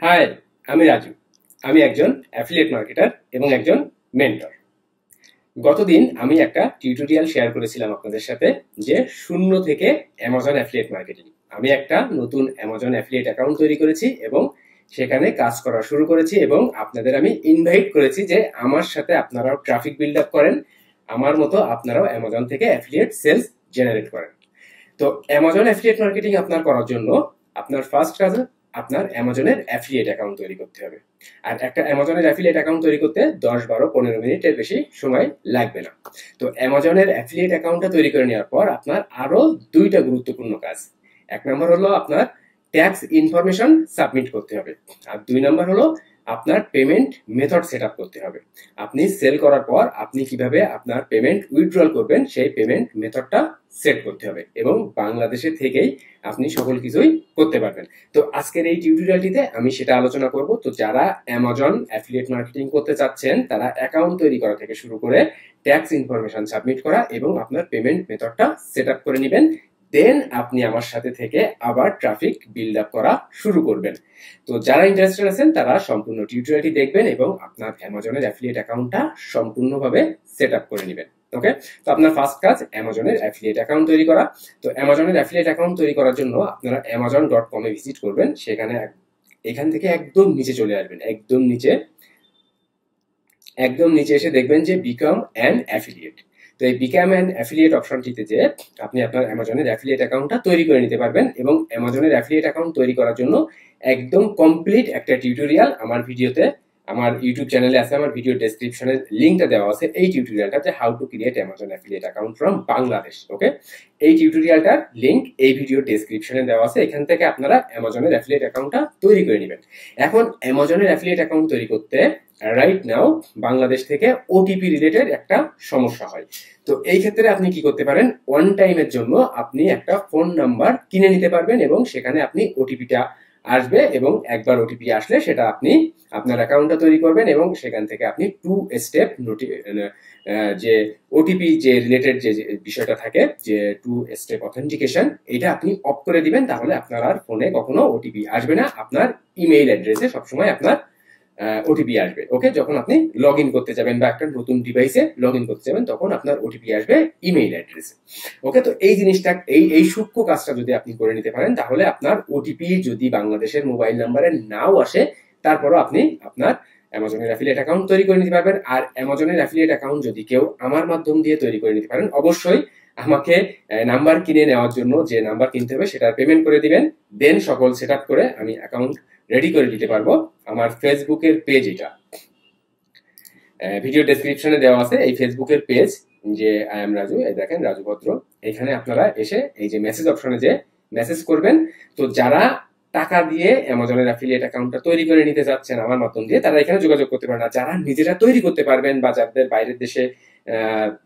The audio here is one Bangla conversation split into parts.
হাই, আমি রাজু। আমি একজন অ্যাফিলিয়েট মার্কেটার এবং একজন মেন্টর। গতদিন আমি একটা টিউটোরিয়াল শেয়ার করেছিলাম আপনাদের সাথে যে শূন্য থেকে অ্যামাজন অ্যাফিলিয়েট মার্কেটিং। আমি একটা নতুন অ্যামাজন অ্যাফিলিয়েট অ্যাকাউন্ট তৈরি করেছি এবং সেখানে কাজ করা শুরু করেছি এবং আপনাদের আমি ইনভাইট করেছি যে আমার সাথে আপনারাও ট্রাফিক বিল্ড আপ করেন, আমার মতো আপনারাও অ্যামাজন থেকে অ্যাফিলিয়েট সেলস জেনারেট করেন। তো অ্যামাজন অ্যাফিলিয়েট মার্কেটিং আপনার করার জন্য আপনার ফার্স্ট কাজ আপনার অ্যামাজনের অ্যাফিলিয়েট অ্যাকাউন্ট তৈরি করতে হবে। আর একটা অ্যামাজনের অ্যাফিলিয়েট অ্যাকাউন্ট তৈরি করতে 10, 12, 15 মিনিটের বেশি সময় লাগবে না। তো অ্যামাজনের অ্যাফিলিয়েট অ্যাকাউন্টটা তৈরি করে নেওয়ার পর আপনার আরো দুইটা গুরুত্বপূর্ণ কাজ। এক নম্বর হলো আপনার ট্যাক্স ইনফরমেশন সাবমিট করতে হবে, আর দুই নম্বর হলো আপনার পেমেন্ট মেথড সেট আপ করতে হবে। আপনি সেল করার পর আপনি কিভাবে আপনার পেমেন্ট উইথড্রল করবেন সেই পেমেন্ট মেথডটা সেট করতে হবে এবং বাংলাদেশে থেকেই আপনি সকল কিছুই করতে পারবেন। তো আজকের এই টিউটোরিয়ালটিতে আমি সেটা আলোচনা করব। তো যারা অ্যামাজন অ্যাফিলিয়েট মার্কেটিং করতে চাচ্ছেন তারা অ্যাকাউন্ট তৈরি করা থেকে শুরু করে ট্যাক্স ইনফরমেশন সাবমিট করা এবং আপনার পেমেন্ট মেথডটা সেট আপ করে নেবেন, দেন আপনি আমার সাথে থেকে আবার ট্রাফিক বিল্ড আপ করা শুরু করবেন। তো যারা ইন্টারেস্টেড আছেন তারা সম্পূর্ণ টিউটোরিয়ালটি দেখবেন এবং আপনার অ্যামাজনের অ্যাফিলিয়েট অ্যাকাউন্টটা সম্পূর্ণভাবে সেট আপ করে নেবেন। ওকে, তো আপনার ফার্স্ট কাজ অ্যামাজনের অ্যাফিলিয়েট অ্যাকাউন্ট তৈরি করা। তো অ্যামাজনের অ্যাফিলিয়েট অ্যাকাউন্ট তৈরি করার জন্য আপনারা amazon.com এ ভিজিট করবেন। সেখানে এখান থেকে একদম নিচে চলে আসবেন, একদম নিচে এসে দেখবেন যে বিকাম অ্যান অ্যাফিলিয়েট। তো এই বিকাম অ্যান অ্যাফিলিয়েট অপশনটিতে যে আপনি আপনার অ্যামাজনের অ্যাফিলিয়েট অ্যাকাউন্টটা তৈরি করে নিতে পারবেন এবং অ্যামাজনের অ্যাফিলিয়েট অ্যাকাউন্ট তৈরি করার জন্য একদম কমপ্লিট একটা টিউটোরিয়াল আমার ভিডিওতে, আমার ইউটিউব চ্যানেলে আছে, আমার ভিডিও ডেসক্রিপশনে লিঙ্কটা দেওয়া আছে। এই টিউটোরিয়ালটা যে how to create Amazon affiliate account from Bangladesh. Okay, এই টিউটোরিয়ালটার লিঙ্ক এই ভিডিও ডেসক্রিপশনে দেওয়া আছে। এখান থেকে আপনারা অ্যামাজনের অ্যাফিলিয়েট অ্যাকাউন্টটা তৈরি করে নেবেন। এখন অ্যামাজনের অ্যাফিলিয়েট অ্যাকাউন্ট তৈরি করতে রাইট নাও বাংলাদেশ থেকে ওটিপি রিলেটেড একটা সমস্যা হয়। তো এই ক্ষেত্রে আপনি কি করতে পারেন, ওয়ান টাইমের জন্য আপনি একটা ফোন নাম্বার কিনে নিতে পারবেন এবং সেখানে আপনি ওটিপিটা আসবে এবং একবার ওটিপি আসলে সেটা আপনি আপনার অ্যাকাউন্টটা তৈরি করবেন এবং সেখান থেকে আপনি টু স্টেপ যে ওটিপি যে রিলেটেড যে বিষয়টা থাকে যে টু স্টেপ অথেন্টিকেশন, এটা আপনি অফ করে দিবেন। তাহলে আপনার আর ফোনে কখনো ওটিপি আসবে না, আপনার ইমেইল অ্যাড্রেসে সবসময় আপনার ওটিপি আসবে। ওকে, যখন আপনি লগ ইন করতে যাবেন বা একটা নতুন ডিভাইসে লগ ইন করতে যাবেন তখন আপনার ওটিপি আসবে ইমেইল অ্যাড্রেসে। ওকে, তো এই জিনিসটা এই সূক্ষ্ম কাজটা যদি আপনি করে নিতে পারেন তাহলে আপনার ওটিপি যদি বাংলাদেশের মোবাইল নাম্বারে নাও আসে তারপরও আপনি আপনার অ্যামাজনের অ্যাফিলিয়েট অ্যাকাউন্ট তৈরি করে নিতে পারবেন। আর অ্যামাজনের অ্যাফিলিয়েট অ্যাকাউন্ট যদি কেউ আমার মাধ্যম দিয়ে তৈরি করে নিতে পারেন, অবশ্যই আমাকে নাম্বার কিনে নেওয়ার জন্য যে নাম্বার কিনতে হবে সেটার পেমেন্ট করে দিবেন, দেন সকল সেট আপ করে আমি অ্যাকাউন্ট রেডি করে দিতে পারবো। আমার ফেসবুকের পেজ, এটা ভিডিও ডেসক্রিপশনে দেওয়া আছে, এই ফেসবুকের পেজ যে আই এম রাজু, এই দেখেন রাজু ভদ্র। এখানে আপনারা এসে এই যে মেসেজ অপশনে যে মেসেজ করবেন। তো যারা টাকা দিয়ে অ্যামাজনের অ্যাফিলিয়েট অ্যাকাউন্টটা তৈরি করে নিতে যাচ্ছেন আমার মাধ্যম দিয়ে তারা এখানে যোগাযোগ করতে পারেন। আর যারা নিজেরা তৈরি করতে পারবেন বা যাদের বাইরের দেশে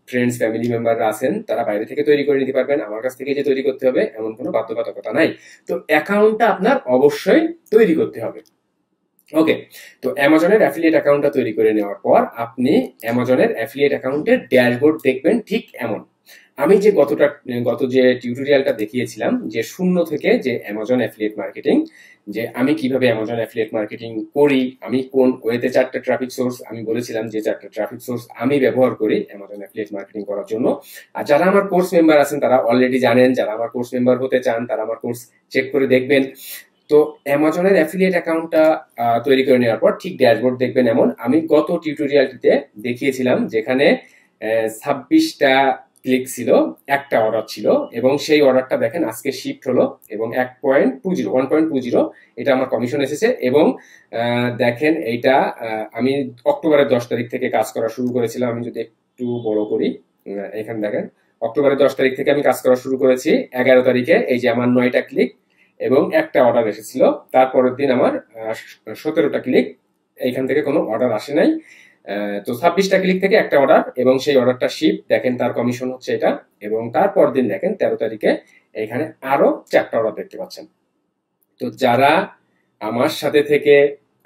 ফ্রেন্ডস ফ্যামিলি মেম্বাররা আছেন তারা বাইরে থেকে তৈরি করে নিতে পারবেন, আমার কাছ থেকে যে তৈরি করতে হবে এমন কোনো বাধ্যবাধকতা নাই। তো অ্যাকাউন্টটা আপনার অবশ্যই তৈরি করতে হবে। ওকে, তো অ্যামাজনের অ্যাফিলিয়েট অ্যাকাউন্টটা তৈরি করে নেওয়ার পর আপনি অ্যামাজনের অ্যাফিলিয়েট অ্যাকাউন্টের ড্যাশবোর্ড দেখবেন ঠিক এমন। আমি যে গত যে টিউটোরিয়ালটা দেখিয়েছিলাম যে শূন্য থেকে যে অ্যামাজন অ্যাফিলিয়েট মার্কেটিং, যে আমি কিভাবে অ্যামাজন অ্যাফিলিয়েট মার্কেটিং করি, আমি কোন ওয়েতে চারটা ট্রাফিক সোর্স আমি বলেছিলাম যে চারটা ট্রাফিক সোর্স আমি ব্যবহার করি অ্যামাজন অ্যাফিলিয়েট মার্কেটিং করার জন্য। আর যারা আমার কোর্স মেম্বার আছেন তারা অলরেডি জানেন, যারা আমার কোর্স মেম্বার হতে চান তারা আমার কোর্স চেক করে দেখবেন। তো অ্যামাজনের অ্যাফিলিয়েট অ্যাকাউন্টটা তৈরি করে নেওয়ার পর ঠিক ড্যাশবোর্ড দেখবেন এমন। আমি গত টিউটোরিয়ালটিতে দেখিয়েছিলাম যেখানে 26টা ক্লিক ছিল, একটা অর্ডার ছিল এবং সেই অর্ডারটা দেখেন আজকে শিফট হলো এবং 1.20 এটা আমার কমিশন এসেছে। এবং দেখেন এইটা আমি অক্টোবরের 10 তারিখ থেকে কাজ করা শুরু করেছিলাম। আমি যদি একটু বড় করি, এখানে দেখেন অক্টোবরের 10 তারিখ থেকে আমি কাজ করা শুরু করেছি। 11 তারিখে এই যে আমার 9টা ক্লিক এবং একটা অর্ডার এসেছিল। তারপরের দিন আমার 17টা ক্লিক, এইখান থেকে কোনো অর্ডার আসে নাই। তো 26টা ক্লিক থেকে একটা অর্ডার এবং সেই অর্ডারটা শিপ, দেখেন তার কমিশন হচ্ছে এটা। এবং তারপর দিন দেখেন 13 তারিখে এখানে আরো 4টা অর্ডার দেখতে পাচ্ছেন। তো যারা আমার সাথে থেকে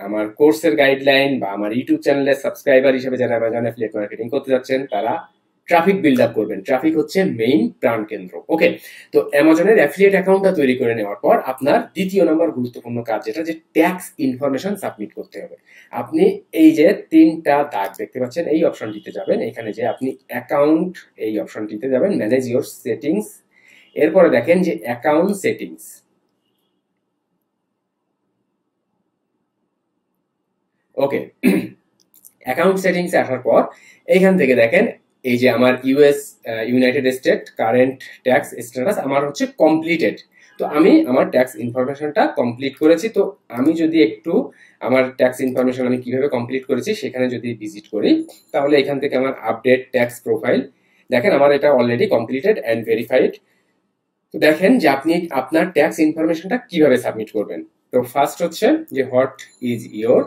আমার কোর্সের গাইডলাইন বা আমার ইউটিউব চ্যানেলের সাবস্ক্রাইবার হিসেবে যারা অ্যামাজন অ্যাফিলিয়েট মার্কেটিং করতে যাচ্ছেন তারা ট্রাফিক বিল্ড আপ করবেন। ট্রাফিক হচ্ছে মেইন প্রাণকেন্দ্র। ওকে, তো অ্যামাজনের অ্যাফিলিয়েট অ্যাকাউন্টটা তৈরি করে নেওয়ার পর আপনার দ্বিতীয় নম্বর গুরুত্বপূর্ণ কাজ যেটা, যে ট্যাক্স ইনফরমেশন সাবমিট করতে হবে। আপনি এই যে তিনটা দাগ দেখতে পাচ্ছেন, এই অপশনটিতে যাবেন, এখানে যে আপনি অ্যাকাউন্ট এই অপশনটিতে যাবেন, ম্যানেজ ইওর সেটিংস, এরপরে দেখেন যে অ্যাকাউন্ট সেটিংস। ওকে, অ্যাকাউন্ট সেটিংস এ আসার পর এইখান থেকে দেখেন এই যে আমার United state current tax status আমার হচ্ছে কমপ্লিটেড। তো আমি আমার ট্যাক্স ইনফরমেশনটা কমপ্লিট করেছি। তো আমি যদি একটু আমার ট্যাক্স ইনফরমেশন আমি কিভাবে কমপ্লিট করেছি সেখানে যদি ভিজিট করি, তাহলে এখান থেকে আমার আপডেট ট্যাক্স প্রোফাইল দেখেন, আমার এটা অলরেডি কমপ্লিটেড অ্যান্ড ভেরিফাইড। তো দেখেন যে আপনি আপনার ট্যাক্স ইনফরমেশনটা কিভাবে সাবমিট করবেন। তো ফার্স্ট হচ্ছে যে what is your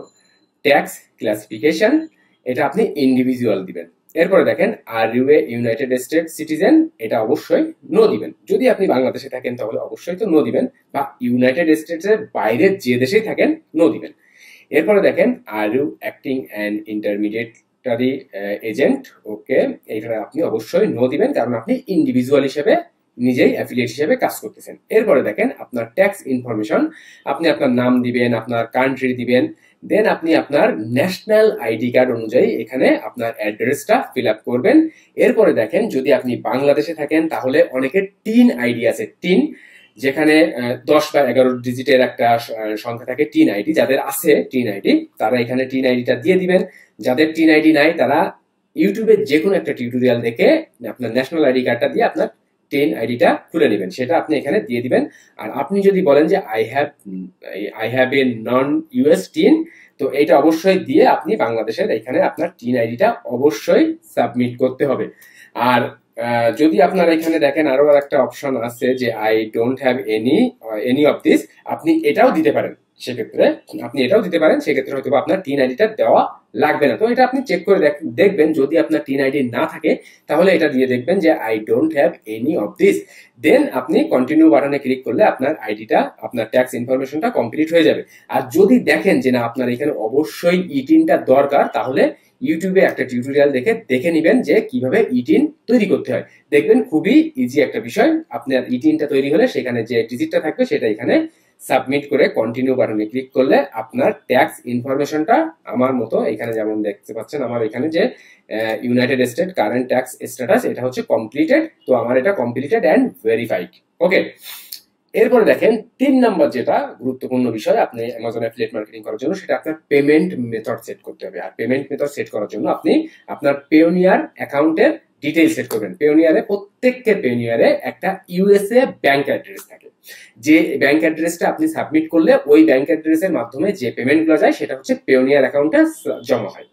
tax classification, এটা আপনি ইন্ডিভিজুয়াল দিবেন। এরপরে দেখেন are U A United state citizen, এটা অবশ্যই নো দিবেন। যদি আপনি বাংলাদেশে থাকেন তাহলে অবশ্যই তো নো দিবেন, বা ইউনাইটেড স্টেটসের বাইরে যে দেশেই থাকেন নো দিবেন। এরপরে দেখেন are you acting and intermediary agent, okay, এটা আপনি অবশ্যই নো দিবেন, কারণ আপনি ইন্ডিভিজুয়াল হিসেবে নিজেই অ্যাফিলিয়েট হিসেবে কাজ করতেছেন। এরপরে দেখেন আপনার ট্যাক্স ইনফরমেশন, আপনি আপনার নাম দিবেন, আপনার কান্ট্রি দিবেন, দেন আপনি আপনার ন্যাশনাল আইডি কার্ড অনুযায়ী এখানে আপনার অ্যাড্রেসটা ফিল আপ করবেন। এরপরে দেখেন যদি আপনি বাংলাদেশে থাকেন তাহলে অনেকের টিন আইডি আছে, টিন, যেখানে 10 বা 11 ডিজিটের একটা সংখ্যা থাকে, টিন আইডি। যাদের আছে টিন আইডি তারা এখানে টিন আইডিটা দিয়ে দিবেন। যাদের টিন আইডি নাই তারা ইউটিউবে যে কোনো একটা টিউটোরিয়াল দেখে আপনার ন্যাশনাল আইডি কার্ডটা দিয়ে আপনার টেন আইডিটা খুলে নেবেন, সেটা আপনি এখানে দিয়ে দিবেন। আর আপনি যদি বলেন যে I have a non US tin, তো এটা অবশ্যই দিয়ে আপনি বাংলাদেশের এখানে আপনার টিন আইডিটা অবশ্যই সাবমিট করতে হবে। আর যদি আপনার এখানে দেখেন আরো একটা অপশন আছে যে I don't have any of this, আপনি এটাও দিতে পারেন। সেক্ষেত্রে আপনি এটাও দিতে পারেন, সেক্ষেত্রে হয়তো আপনার টিন আইডিটা দেওয়া লাগবে না। তো এটা আপনি চেক করে দেখবেন, যদি আপনার টিন আইডি না থাকে তাহলে এটা দিয়ে দেখবেন যে I don't have any of this, then আপনি কন্টিনিউ বাটনে ক্লিক করলে আপনার আইডিটা, আপনার ট্যাক্স ইনফরমেশনটা কমপ্লিট হয়ে যাবে। আর যদি দেখেন যে না আপনার এখানে অবশ্যই ইটিনটা দরকার, তাহলে ইউটিউবে একটা টিউটোরিয়াল দেখে নিবেন যে কিভাবে ইটিন তৈরি করতে হয়। দেখবেন খুবই ইজি একটা বিষয়। আপনার ইটিনটা তৈরি হলে সেখানে যে ডিজিটটা থাকবে সেটা এখানে সাবমিট করে কন্টিনিউ বাটনে ক্লিক করলে আপনার ট্যাক্স ইনফরমেশনটা আমার মতো এখানে যেমন দেখতে পাচ্ছেন, আমার এখানে যে United state current tax status এটা হচ্ছে কমপ্লিটেড। তো আমার এটা কমপ্লিটেড অ্যান্ড ভেরিফাইড। ওকে, এরপরে দেখেন 3 নম্বর যেটা গুরুত্বপূর্ণ বিষয় আপনি অ্যামাজন অ্যাফিলিয়েট মার্কেটিং করার জন্য, সেটা আপনার পেমেন্ট মেথড সেট করতে হবে। আর পেমেন্ট মেথড সেট করার জন্য আপনি আপনার পেওনিয়ার অ্যাকাউন্টের ডিটেইলস সেট করবেন। প্রত্যেককে পেওনিয়ারে একটা ইউএসএ ব্যাংক অ্যাড্রেস থাকে, যে ব্যাংক অ্যাড্রেসটা আপনি সাবমিট করলে ওই ব্যাংক অ্যাড্রেসের মাধ্যমে যে পেমেন্টগুলো যায় সেটা হচ্ছে পেওনিয়ার অ্যাকাউন্টে জমা হয়।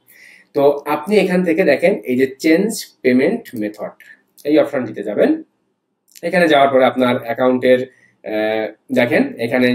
তো আপনি এখান থেকে দেখেন এই যে চেঞ্জ পেমেন্ট মেথড, এই অপশনটিতে যাবেন। এখানে যাওয়ার পরে আপনার অ্যাকাউন্টের দেখেন এখানে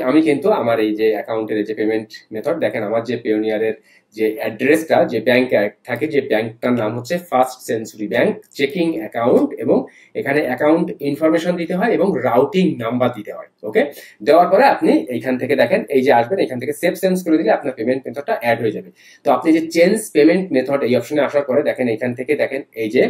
আমি কিন্তু আমার এই যে অ্যাকাউন্টের যে পেমেন্ট মেথড দেখেন, আমার যে পেওনিয়ারের যে অ্যাড্রেসটা, যে ব্যাংক থাকে, যে ব্যাংকটার নাম হচ্ছে first century bank checking account, এবং এখানে অ্যাকাউন্ট ইনফরমেশন দিতে হয় এবং রাউটিং নাম্বার দিতে হয়। ওকে, দেওয়ার পরে আপনি এইখান থেকে দেখেন এই যে আসবেন, এখান থেকে সেভ চেঞ্জ করে দিলে আপনার পেমেন্ট মেথডটা অ্যাড হয়ে যাবে। তো আপনি যে চেঞ্জ পেমেন্ট মেথড এই অপশনে আসার পরে দেখেন এখান থেকে দেখেন এই যে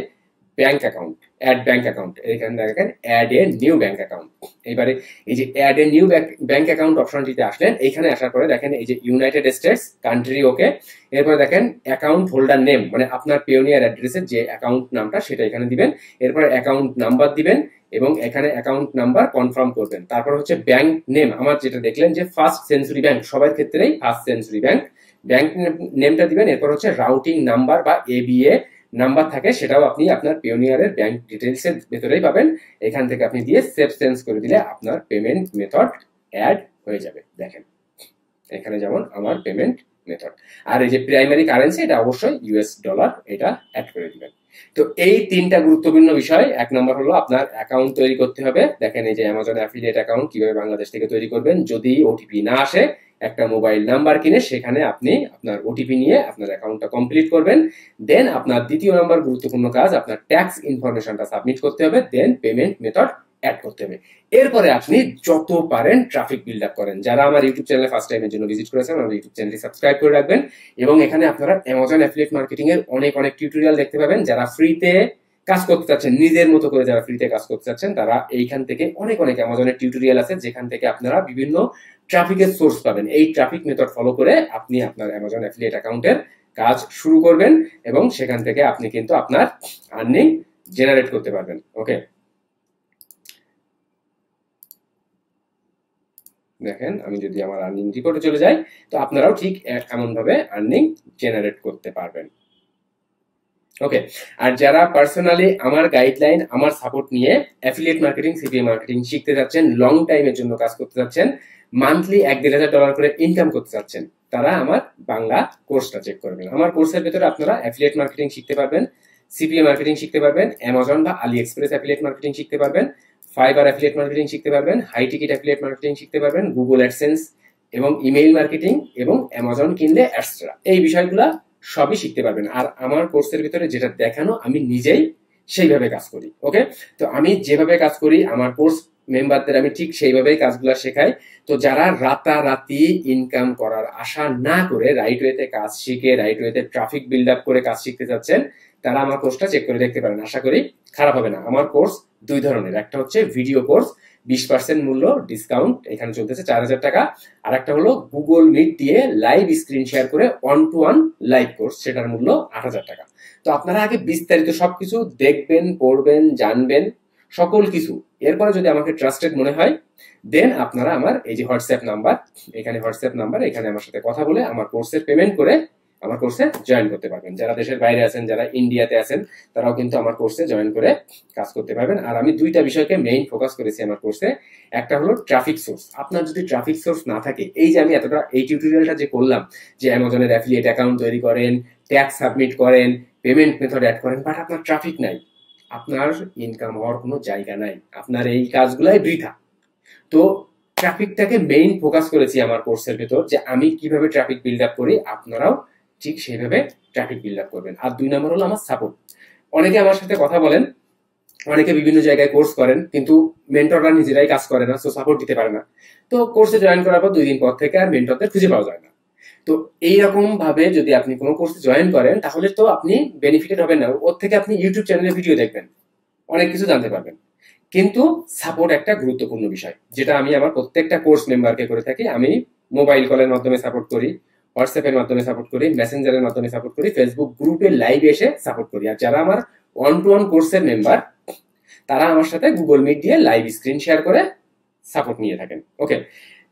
bank account, add bank account, এখানে দেখেন add a new bank account. এবারে এই যে add a new bank account অপশনটিতে আসলেন, এইখানে আসার পরে দেখেন এই যে ইউনাইটেড স্টেটস কান্ট্রি, ওকে। এরপরে দেখেন অ্যাকাউন্ট হোল্ডার নেম, মানে আপনার পেওনিয়ার অ্যাড্রেসের যে অ্যাকাউন্ট নামটা সেটা এখানে দিবেন। এরপরে অ্যাকাউন্ট নাম্বার দিবেন এবং এখানে অ্যাকাউন্ট নাম্বার কনফার্ম করবেন। তারপর হচ্ছে ব্যাংক নেম, আমার যেটা দেখলেন যে ফার্স্ট সেঞ্চুরি ব্যাংক, সবার ক্ষেত্রেই ফার্স্ট সেঞ্চুরি ব্যাংক, ব্যাংক নেমটা দিবেন। এরপর হচ্ছে রাউটিং নাম্বার বা এবিএ নাম্বার থাকে, সেটাও আপনি আপনার পেওনিয়ারের ব্যাংক ডিটেলস এর ভেতরেই পাবেন। এখান থেকে আপনি দিয়ে সেভ চেঞ্জ করে দিলে আপনার পেমেন্ট মেথড অ্যাড হয়ে যাবে। দেখেন এখানে যেমন আমার পেমেন্ট মেথড, আর এই যে প্রাইমারি কারেন্সি এটা অবশ্যই ইউএস ডলার, এটা অ্যাড করে দিবেন। তো এই 3টা গুরুত্বপূর্ণ বিষয়। 1 নম্বর হলো আপনার অ্যাকাউন্ট তৈরি করতে হবে। দেখেন এই যে অ্যামাজন অ্যাফিলিয়েট অ্যাকাউন্ট কিভাবে বাংলাদেশ থেকে তৈরি করবেন, যদি ওটিপি না আসে একটা মোবাইল নাম্বার কিনে সেখানে আপনি আপনার ওটিপি নিয়ে আপনার অ্যাকাউন্টটা কমপ্লিট করবেন। দেন আপনার 2য় নম্বর গুরুত্বপূর্ণ কাজ, আপনার ট্যাক্স ইনফরমেশনটা সাবমিট করতে হবে, দেন পেমেন্ট মেথড অ্যাড করতে হবে। এরপরে আপনি যত পারেন ট্রাফিক বিল্ড আপ করেন। যারা আমার ইউটিউব চ্যানেলে ফার্স্ট টাইমের জন্য ভিজিট করেছেন, আমার ইউটিউব চ্যানেলটি সাবস্ক্রাইব করে রাখবেন এবং এখানে আপনারা অ্যামাজন অ্যাফিলিয়েট মার্কেটিং এর অনেক টিউটোরিয়াল দেখতে পাবেন। যারা ফ্রিতে কাজ করতে চাচ্ছেন নিজের মতো করে, যারা ফ্রিতে কাজ করতে চাচ্ছেন তারা এইখান থেকে অনেক অনেক অ্যামাজনের টিউটোরিয়াল আছে যেখান থেকে আপনারা বিভিন্ন ট্রাফিকের সোর্স পাবেন। এই ট্রাফিক মেথড ফলো করে আপনি আপনার অ্যামাজন অ্যাফিলিয়েট অ্যাকাউন্টের কাজ শুরু করবেন এবং সেখান থেকে আপনি কিন্তু আপনার আর্নিং জেনারেট করতে পারবেন। ওকে, দেখেন আমি যদি আমার আর্নিং রিপোর্টে চলে যাই তো আপনারাও ঠিক এমন ভাবে আর্নিং জেনারেট করতে পারবেন। ওকে, আর যারা পার্সোনালি আমার গাইডলাইন, আমার সাপোর্ট নিয়ে অ্যাফিলিয়েট মার্কেটিং, সিপিএ মার্কেটিং শিখতে যাচ্ছেন, লং টাইমের জন্য কাজ করতে যাচ্ছেন, মান্থলি $1,500 করে ইনকাম করতে যাচ্ছেন, তারা আমার বাংলা কোর্সটা চেক করবেন। আমার কোর্সের ভিতরে আপনারা অ্যাফিলিয়েট মার্কেটিং শিখতে পারবেন, সিপিএ মার্কেটিং শিখতে পারবেন, অ্যামাজন বা আলি এক্সপ্রেস অ্যাফিলিয়েট মার্কেটিং শিখতে পারবেন, ফাইবার অ্যাফিলিয়েট মার্কেটিং শিখতে পারবেন, হাই টিকিট অ্যাফিলিয়েট মার্কেটিং শিখতে পারবেন, গুগল অ্যাডসেন্স এবং ইমেইল মার্কেটিং এবং অ্যামাজন কিনলে অ্যাডস্ট্রা, এই বিষয়গুলা সবই শিখতে পারবেন। আর আমার কোর্সের ভিতরে যেটা দেখানো আমি নিজেই সেইভাবে কাজ করি। ওকে, তো আমি যেভাবে কাজ করি আমার কোর্স মেম্বারদের আমি ঠিক সেইভাবেই কাজগুলো শেখাই। তো যারা রাতারাতি ইনকাম করার আশা না করে রাইট ওয়েতে কাজ শিখে, রাইট ওয়েতে ট্রাফিক বিল্ড আপ করে কাজ শিখতে চাচ্ছেন, তারা আমার কোর্সটা চেক করে দেখতে পারেন। আশা করি খারাপ হবে না। আমার কোর্স দুই ধরনের, একটা হচ্ছে ভিডিও কোর্স, 20% মূল্য ডিসকাউন্ট এখানে চলতেছে, 4,000 টাকা। আর একটা হলো গুগল মিট দিয়ে লাইভ স্ক্রিন শেয়ার করে 1-to-1 লাইভ কোর্স, সেটার মূল্য 8,000 টাকা। তো আপনারা আগে বিস্তারিত সবকিছু দেখবেন, পড়বেন, জানবেন সকল কিছু। এরপরে যদি আমাকে ট্রাস্টেড মনে হয় দেন আপনারা আমার এই যে হোয়াটসঅ্যাপ নাম্বার, এখানে হোয়াটসঅ্যাপ নাম্বার, এখানে আমার সাথে কথা বলে আমার কোর্সের পেমেন্ট করে আমার কোর্সে জয়েন করতে পারবেন। যারা দেশের বাইরে আছেন, যারা ইন্ডিয়াতে আছেন, তারাও কিন্তু আমার কোর্সে জয়েন করে কাজ করতে পারবেন। আর আমি দুইটা বিষয়কে মেইন ফোকাস করেছি আমার কোর্সে। একটা হলো ট্রাফিক সোর্স। আপনার যদি ট্রাফিক সোর্স না থাকে, এই যে আমি এতটা এই টিউটোরিয়ালটা যে করলাম যে অ্যামাজনের অ্যাফিলিয়েট অ্যাকাউন্ট তৈরি করেন, ট্যাক্স সাবমিট করেন, পেমেন্ট মেথড অ্যাড করেন, বাট আপনার ট্রাফিক নাই, আপনার ইনকাম হওয়ার কোনো জায়গা নাই, আপনার এই কাজগুলাই বৃথা। তো ট্রাফিকটাকে মেইন ফোকাস করেছি আমার কোর্সের ভেতর যে আমি কিভাবে ট্রাফিক বিল্ড আপ করি, আপনারাও ঠিক সেইভাবে ট্রাফিক বিল্ড আপ করবেন। আর 2 নম্বর হলো আমার সাপোর্ট। অনেকে আমার সাথে কথা বলেন, অনেকে বিভিন্ন জায়গায় কোর্স করেন, কিন্তু মেন্টররা নিজেরাই কাজ করে না, সো সাপোর্ট দিতে পারে না। তো কোর্সে জয়েন করার পর 2 দিন পর থেকে আর মেন্টরদের খুঁজে পাওয়া যায় না। তো এইরকম ভাবে যদি আপনি কোনো কোর্সে জয়েন করেন তাহলে তো আপনি বেনিফিটেড হবেন না, ওর থেকে আপনি ইউটিউব চ্যানেলে ভিডিও দেখবেন, অনেক কিছু জানতে পারবেন, কিন্তু সাপোর্ট একটা গুরুত্বপূর্ণ বিষয়, যেটা আমি আমার প্রত্যেকটা কোর্স মেম্বারকে করে থাকি। আমি মোবাইল কলের মাধ্যমে সাপোর্ট করি, হোয়াটসঅ্যাপের মাধ্যমে সাপোর্ট করি, মেসেঞ্জারের মাধ্যমে সাপোর্ট করি, ফেসবুক গ্রুপে লাইভে এসে সাপোর্ট করি। আর যারা আমার 1-to-1 কোর্সের মেম্বার, তারা আমার সাথে গুগল মিট দিয়ে লাইভ স্ক্রিন শেয়ার করে সাপোর্ট নিয়ে থাকেন। ওকে,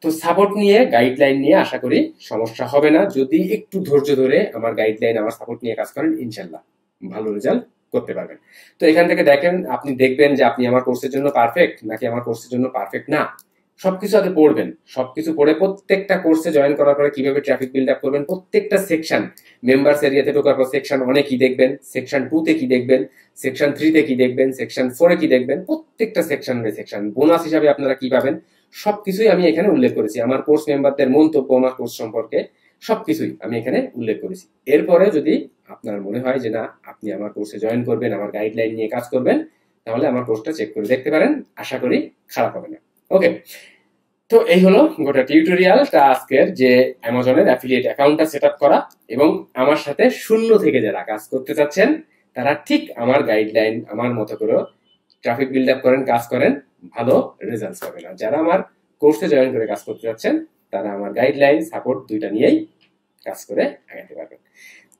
তো সাপোর্ট নিয়ে, গাইডলাইন নিয়ে আশা করি সমস্যা হবে না। যদি একটু ধৈর্য ধরে আমার গাইডলাইন, আমার সাপোর্ট নিয়ে কাজ করেন, ইনশাল্লাহ ভালো রেজাল্ট করতে পারবেন। তো এখান থেকে দেখেন, আপনি দেখবেন যে আপনি আমার কোর্সের জন্য পারফেক্ট নাকি আমার কোর্সের জন্য পারফেক্ট না। সবকিছু আগে পড়বেন, সবকিছু পড়ে প্রত্যেকটা কোর্সে জয়েন করার পরে কিভাবে ট্রাফিক বিল্ড আপ করবেন, প্রত্যেকটা সেকশন, মেম্বার্স এরিয়াতে ঢোকার পর সেকশন 1-এ কি দেখবেন, সেকশন 2-তে কি দেখবেন, সেকশন 3-তে কি দেখবেন, সেকশন 4-এ কি দেখবেন, প্রত্যেকটা সেকশন বাই সেকশন বোনাস হিসাবে আপনারা কি পাবেন, সবকিছুই আমি এখানে উল্লেখ করেছি। আমার কোর্স মেম্বারদের মন্তব্য আমার কোর্স সম্পর্কে সবকিছুই আমি এখানে উল্লেখ করেছি। এরপরে যদি আপনার মনে হয় যে না আপনি আমার কোর্সে জয়েন করবেন, আমার গাইডলাইন নিয়ে কাজ করবেন, তাহলে আমার কোর্সটা চেক করে দেখতে পারেন, আশা করি খারাপ হবে না। ওকে, তো এই হলো গোটা টিউটোরিয়ালটা আজকের, যে অ্যামাজনের অ্যাফিলিয়েট অ্যাকাউন্টটা সেট আপ করা এবং আমার সাথে শূন্য থেকে যারা কাজ করতে চাচ্ছেন তারা ঠিক আমার গাইডলাইন, আমার মতো করে ট্রাফিক বিল্ড আপ করেন, কাজ করেন, ভালো রেজাল্ট পাবেন। আর যারা আমার কোর্সে জয়েন করে কাজ করতে যাচ্ছেন তারা আমার গাইডলাইন, সাপোর্ট দুইটা নিয়েই কাজ করে আগাতে পারবেন।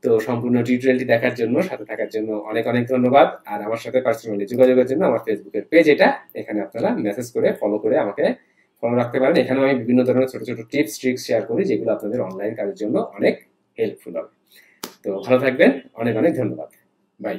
তো সম্পূর্ণ টিউটোরিয়ালটি দেখার জন্য, সাথে থাকার জন্য অনেক অনেক ধন্যবাদ। আর আমার সাথে পার্সোনালি যোগাযোগের জন্য আমার ফেসবুকের পেজ এটা, এখানে আপনারা মেসেজ করে ফলো করে আমাকে ফলো রাখতে পারেন। এখানেও আমি বিভিন্ন ধরনের ছোট ছোট টিপস ট্রিক্স শেয়ার করি যেগুলো আপনাদের অনলাইন কাজের জন্য অনেক হেল্পফুল হবে। তো ভালো থাকবেন, অনেক অনেক ধন্যবাদ, বাই।